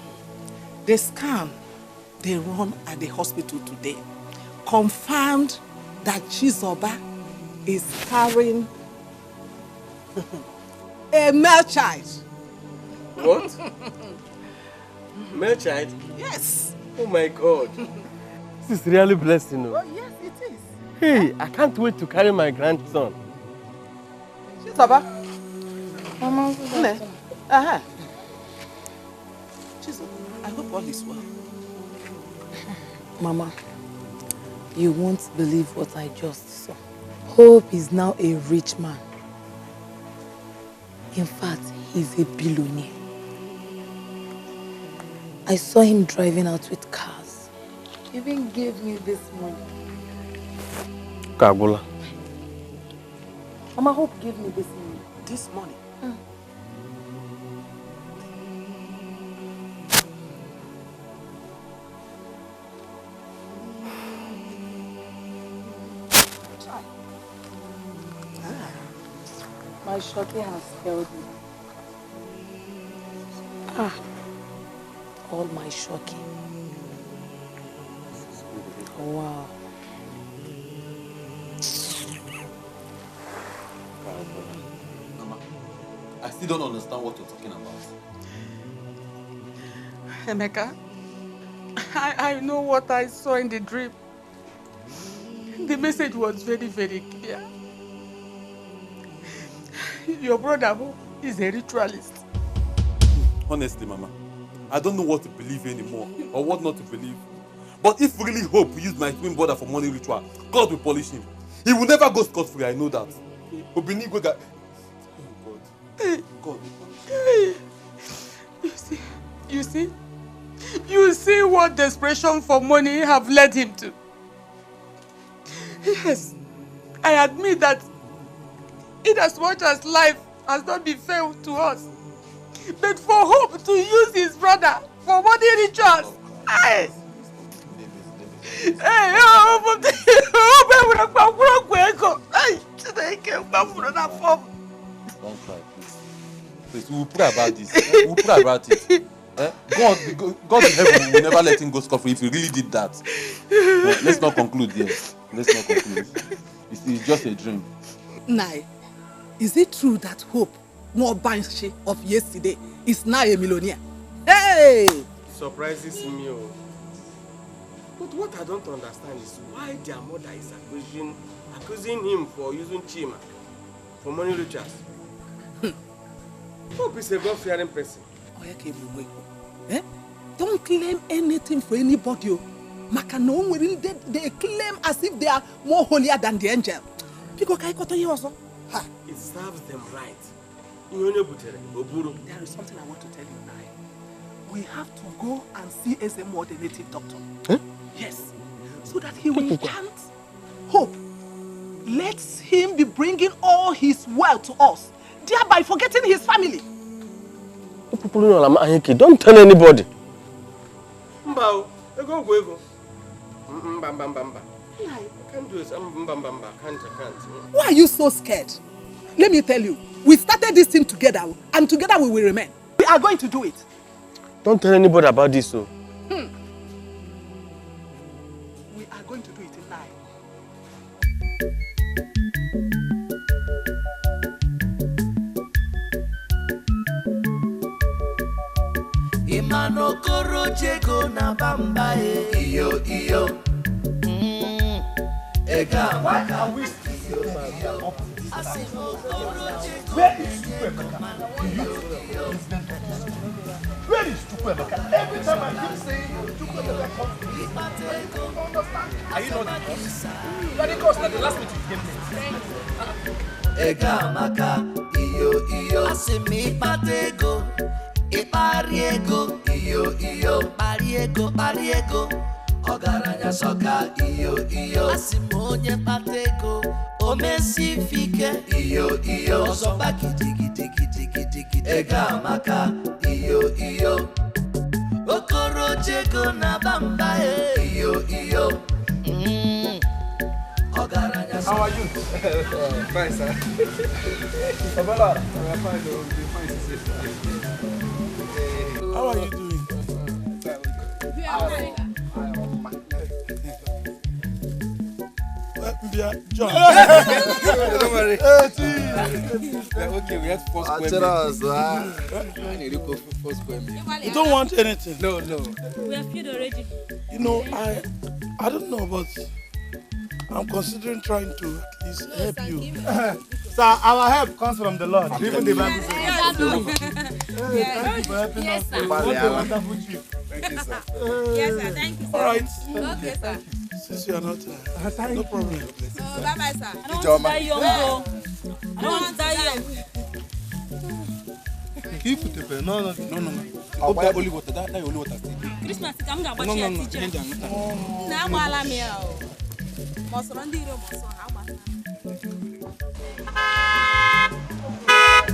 the scan they run at the hospital today confirmed that Chizoba is carrying a male child. What? Male child? Yes. Oh my God. This is really blessing. Oh yes, it is. Hey, I can't wait to carry my grandson. Chizoba. Mama, Chizoba, I hope all is well. Mama, you won't believe what I just saw. Hope is now a rich man. In fact, he's a billionaire. I saw him driving out with cars. He even gave me this money. Kabula. Mama, Hope gave me this money. This money? My shorty has failed me. All my shocking. Wow. Mama, I still don't understand what you're talking about. Emeka, I know what I saw in the dream. The message was very, very clear. Your brother is a ritualist. Honestly, Mama, I don't know what to believe anymore or what not to believe. But if really Hope used my twin brother for money ritual, God will punish him. He will never go scot-free, I know that. God. You see what desperation for money have led him to. Yes, I admit that in as much as life has not been fair to us, but for Hope to use his brother for money rituals, Don't cry, please. Please, we will pray about this. We will pray about it. God in heaven will never let him go scot-free if he really did that. Let's not conclude here. It's just a dream. Nai, is it true that Hope, more banshee of yesterday, is now a millionaire? Hey! Surprises me. But what I don't understand is why their mother is accusing him for using Chima for money rituals. Hope is a God-fearing person. Eh? Don't claim anything for anybody. They claim as if they are more holier than the angel. It serves them right. There is something I want to tell you now. We have to go and see SMO, the native doctor. Huh? Yes. So that he will plant hope. Let him be bringing all his wealth to us, thereby forgetting his family. Don't tell anybody. Why are you so scared? Let me tell you, we started this thing together, and together we will remain. We are going to do it. Don't tell anybody about this, so. We are going to do it in life. Imano koro jego na bamba iyo. Ega waka whiskey. Where is Chukwemeka? Where is Chukwemeka? Every time I keep saying Chukwemeka comes to me, I don't understand. Are you not the boss? You are the course that the last meeting you gave me. Ega maka iyo. Asimi patego. Ipariego iyo. Pariego. Ogaranya soka iyo. Asimonye patego. Omesifike iyo. Osoba kitiki. Ega maka iyo. Okoro jego na bamba iyo. Ogaranya soka. How are you? Fine, sir. Babala, we are fine. How are you doing? We are fine. John. Don't worry. Okay, we had first You don't want anything? No. We are filled already. You know, I don't know, but I'm considering trying to at least help you. Sir, our help comes from the Lord. Even the Bible says. Thank you for helping us. What a wonderful trip. Thank you, sir. Yes, sir. Thank you, sir. All right. Okay, sir. Since you are not no problem. Bye-bye, sir. I don't want to die young, though. I don't want to die young. Keep it up. No. Hope that only water. That only water. Christmas, I'm going to watch your teacher. Now, I'm going to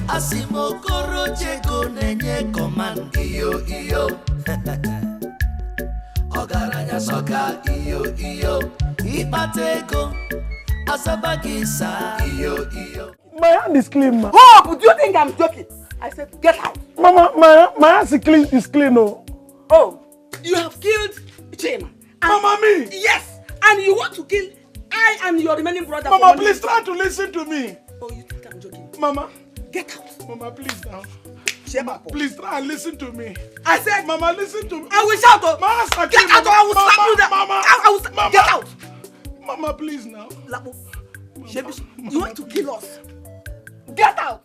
Asimo koro jego nenye command iyo. Ogaranya soka iyo. Ipatego asabagisa iyo. My hand is clean, ma. Oh, do you think I'm joking? I said, get out. Mama, my hand is clean, oh. Oh, you have killed Chima. Mama, me? Yes, and you want to kill I and your remaining brother. Mama, please try to listen to me. Oh, you think I'm joking? Mama. Get out. Mama, please now. Shema, please try and listen to me. I said, Mama, listen to me. I will shout. Oh. Mama, get out or I will slap you down. Mama, Mama, get out. Mama, please now. Labo, you want to kill us? Get out.